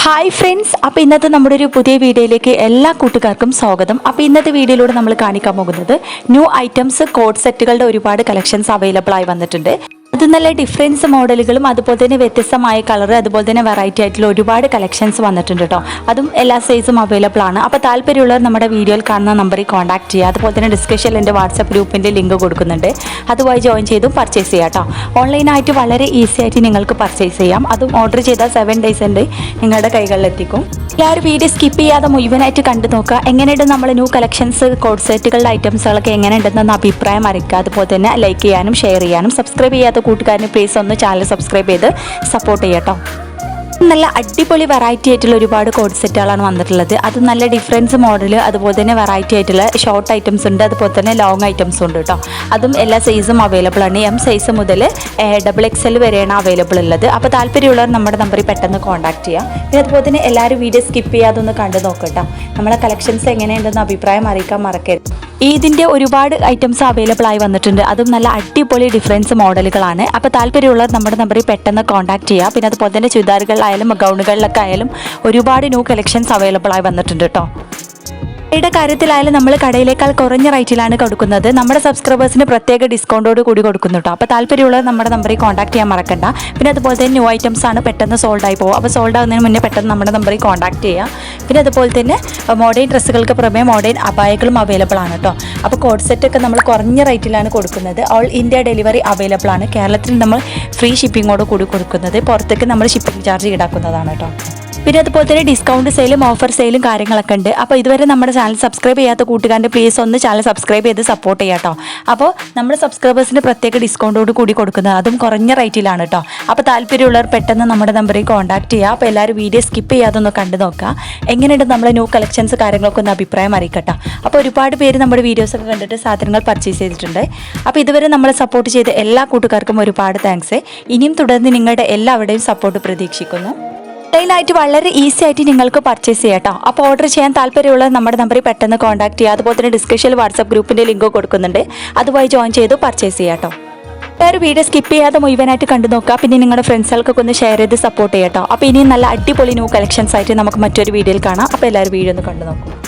Hi friends, അപ്പോൾ ഇന്നത്തെ നമ്മുടെ ഒരു പുതിയ വീഡിയോയിലേക്ക് എല്ലാ കൂട്ടുകാർക്കും സ്വാഗതം. അപ്പോൾ ഇന്നത്തെ വീഡിയോയിലൂടെ നമ്മൾ കാണിക്കാൻ പോകുന്നത് ന്യൂ ഐറ്റംസ് കോഡ് സെറ്റുകളുടെ ഒരുപാട് കളക്ഷൻസ് അവൈലബിൾ ആയി വന്നിട്ടുണ്ട്. അത് നല്ല ഡിഫറൻസ് മോഡലുകളും അതുപോലെ തന്നെ വ്യത്യസ്തമായ കളർ അതുപോലെ തന്നെ വെറൈറ്റി ആയിട്ടുള്ള ഒരുപാട് കളക്ഷൻസ് വന്നിട്ടുണ്ട് കേട്ടോ. അതും എല്ലാ സൈസും അവൈലബിൾ ആണ്. അപ്പോൾ താല്പര്യമുള്ളവർ നമ്മുടെ വീഡിയോയിൽ കാണുന്ന നമ്പറിൽ കോൺടാക്ട് ചെയ്യുക. അതുപോലെ തന്നെ ഡിസ്ക്രിപ്ഷനിൽ എൻ്റെ വാട്സപ്പ് ഗ്രൂപ്പിൻ്റെ ലിങ്ക് കൊടുക്കുന്നുണ്ട്, അതുമായി ജോയിൻ ചെയ്തും പർച്ചേസ് ചെയ്യാം കേട്ടോ. ഓൺലൈനായിട്ട് വളരെ ഈസി ആയിട്ട് നിങ്ങൾക്ക് പർച്ചേസ് ചെയ്യാം. അതും ഓർഡർ ചെയ്താൽ 7 days ഉണ്ട് നിങ്ങളുടെ കൈകളിലെത്തിക്കും. എല്ലാവരും വീഡിയോ സ്കിപ്പ് ചെയ്യാതെ മുഴുവനായിട്ട് കണ്ടു നോക്കുക. എങ്ങനെയുണ്ട് നമ്മൾ ന്യൂ കളക്ഷൻസ് കോഡ് സെറ്റുകളുടെ ഐറ്റംസുകളൊക്കെ എങ്ങനെയുണ്ടെന്ന അഭിപ്രായം അറിയിക്കുക. അതുപോലെ തന്നെ ലൈക്ക് ചെയ്യാനും ഷെയർ ചെയ്യാനും സബ്സ്ക്രൈബ് ചെയ്യാത്ത കൂട്ടുകാരന് പ്ലീസ് ഒന്ന് ചാനൽ സബ്സ്ക്രൈബ് ചെയ്ത് സപ്പോർട്ട് ചെയ്യാം. നല്ല അടിപൊളി വെറൈറ്റി ആയിട്ടുള്ള ഒരുപാട് കോഡ് സെറ്റുകളാണ് വന്നിട്ടുള്ളത്. അത് നല്ല ഡിഫറൻസ് മോഡൽ അതുപോലെ തന്നെ വെറൈറ്റി ആയിട്ടുള്ള ഷോർട്ട് ഐറ്റംസ് ഉണ്ട്, അതുപോലെ തന്നെ ലോങ് ഐറ്റംസും ഉണ്ട് കേട്ടോ. അതും എല്ലാ സൈസും അവൈലബിൾ ആണ്. M സൈസ് മുതൽ XXL വരെയാണ് അവൈലബിൾ ഉള്ളത്. അപ്പോൾ താല്പര്യമുള്ളവർ നമ്മുടെ നമ്പറിൽ പെട്ടെന്ന് കോൺടാക്ട് ചെയ്യാം. പിന്നെ അതുപോലെ തന്നെ എല്ലാവരും വീഡിയോ സ്കിപ്പ് ചെയ്യാതെ ഒന്ന് കണ്ടു നോക്കട്ടോ. നമ്മളെ കളക്ഷൻസ് എങ്ങനെയുണ്ടെന്ന് അഭിപ്രായം അറിയിക്കാൻ മറക്കരുത്. ഇതിൻ്റെ ഒരുപാട് ഐറ്റംസ് അവൈലബിൾ ആയി വന്നിട്ടുണ്ട്. അതും നല്ല അടിപൊളി ഡിഫറൻസ് മോഡലുകളാണ്. അപ്പോൾ താല്പര്യമുള്ളവർ നമ്മുടെ നമ്പറിൽ പെട്ടെന്ന് കോൺടാക്ട് ചെയ്യുക. പിന്നെ അതുപോലെ തന്നെ ചുരിദാറുകളിലായാലും ഗൗണുകളിലൊക്കെ ആയാലും ഒരുപാട് ന്യൂ കളക്ഷൻസ് അവൈലബിൾ ആയി വന്നിട്ടുണ്ട് കേട്ടോ. യുടെ കാര്യത്തിലായാലും നമ്മൾ കടയിലേക്കാൾ കുറഞ്ഞ റേറ്റിലാണ് കൊടുക്കുന്നത്. നമ്മുടെ സബ്സ്ക്രൈബേഴ്സിന് പ്രത്യേക ഡിസ്കൗണ്ടോട് കൂടി കൊടുക്കുന്നു കേട്ടോ. അപ്പോൾ താല്പര്യമുള്ളത് നമ്മുടെ നമ്പറിൽ കോൺടാക്ട് ചെയ്യാൻ മറക്കണ്ട. പിന്നെ അതുപോലെ തന്നെ ന്യൂ ഐറ്റംസ് ആണ്, പെട്ടെന്ന് സോൾഡ് ആയി പോകും. അപ്പോൾ സോൾഡ് ആവുന്നതിന് മുന്നേ പെട്ടെന്ന് നമ്മുടെ നമ്പറിൽ കോൺടാക്ട് ചെയ്യുക. പിന്നെ അതുപോലെ തന്നെ മോഡേൺ ഡ്രസ്സുകൾക്ക് പുറമെ മോഡേൺ അബായകളും അവൈലബിൾ ആണ് കേട്ടോ. അപ്പോൾ കോഡ് സെറ്റൊക്കെ നമ്മൾ കുറഞ്ഞ റേറ്റിലാണ് കൊടുക്കുന്നത്. ഓൾ ഇന്ത്യ ഡെലിവറി അവൈലബിൾ ആണ്. കേരളത്തിൽ നമ്മൾ ഫ്രീ ഷിപ്പിങ്ങോട് കൂടി കൊടുക്കുന്നത്. പുറത്തേക്ക് നമ്മൾ ഷിപ്പിംഗ് ചാർജ് ഈടാക്കുന്നതാണ് കേട്ടോ. പിന്നെ അതുപോലെ തന്നെ ഡിസ്കൗണ്ട് സെയിലും ഓഫർ സെയിലും കാര്യങ്ങളൊക്കെ ഉണ്ട്. അപ്പോൾ ഇതുവരെ നമ്മുടെ ചാനൽ സബ്സ്ക്രൈബ് ചെയ്യാത്ത കൂട്ടുകാരുടെ പ്ലീസ് ഒന്ന് ചാനൽ സബ്സ്ക്രൈബ് ചെയ്ത് സപ്പോർട്ട് ചെയ്യാം കേട്ടോ. അപ്പോൾ നമ്മുടെ സബ്സ്ക്രൈബേഴ്സിന് പ്രത്യേക ഡിസ്കൗണ്ടോട് കൂടി കൊടുക്കുന്നത്, അതും കുറഞ്ഞ റേറ്റിലാണ് കേട്ടോ. അപ്പോൾ താല്പര്യമുള്ളവർ പെട്ടെന്ന് നമ്മുടെ നമ്പറിൽ കോൺടാക്ട് ചെയ്യുക. അപ്പോൾ എല്ലാവരും വീഡിയോ സ്കിപ്പ് ചെയ്യാതെ ഒന്ന് കണ്ടു നോക്കുക. എങ്ങനെയുണ്ട് നമ്മളെ ന്യൂ കളക്ഷൻസ് കാര്യങ്ങളൊക്കെ ഒന്ന് അഭിപ്രായം അറിയിക്കട്ടോ. അപ്പോൾ ഒരുപാട് പേര് നമ്മുടെ വീഡിയോസൊക്കെ കണ്ടിട്ട് സാധനങ്ങൾ പർച്ചേസ് ചെയ്തിട്ടുണ്ട്. അപ്പോൾ ഇതുവരെ നമ്മളെ സപ്പോർട്ട് ചെയ്ത എല്ലാ കൂട്ടുകാർക്കും ഒരുപാട് താങ്ക്സ്. ഇനിയും തുടർന്ന് നിങ്ങളുടെ എല്ലാവരുടെയും സപ്പോർട്ട് പ്രതീക്ഷിക്കുന്നു. ഓൺലൈനായിട്ട് വളരെ ഈസി ആയിട്ട് നിങ്ങൾക്ക് പർച്ചേസ് ചെയ്യാം കേട്ടോ. അപ്പോൾ ഓർഡർ ചെയ്യാൻ താല്പര്യമുള്ള നമ്മുടെ നമ്പറിൽ പെട്ടെന്ന് കോൺടാക്ട് ചെയ്യുക. അതുപോലെ തന്നെ ഡിസ്ക്രിപ്ഷനിൽ വാട്സപ്പ് ഗ്രൂപ്പിൻ്റെ ലിങ്ക് കൊടുക്കുന്നുണ്ട്, അതുമായി ജോയിൻ ചെയ്ത് പർച്ചേസ് ചെയ്യാം കേട്ടോ. എല്ലാവരും വീഡിയോ സ്കിപ്പ് ചെയ്യാതെ മുഴുവനായിട്ട് കണ്ടു നോക്കുക. പിന്നെ നിങ്ങളുടെ ഫ്രണ്ട്സുകൾക്കൊക്കെ ഒന്ന് ഷെയർ ചെയ്ത് സപ്പോർട്ട് ചെയ്യാം കേട്ടോ. അപ്പോൾ ഇനിയും നല്ല അടിപൊളി ന്യൂ കളക്ഷൻസ് ആയിട്ട് നമുക്ക് മറ്റൊരു വീഡിയോയിൽ കാണാം. അപ്പോൾ എല്ലാവരും വീഡിയോ ഒന്ന് കണ്ടു നോക്കും.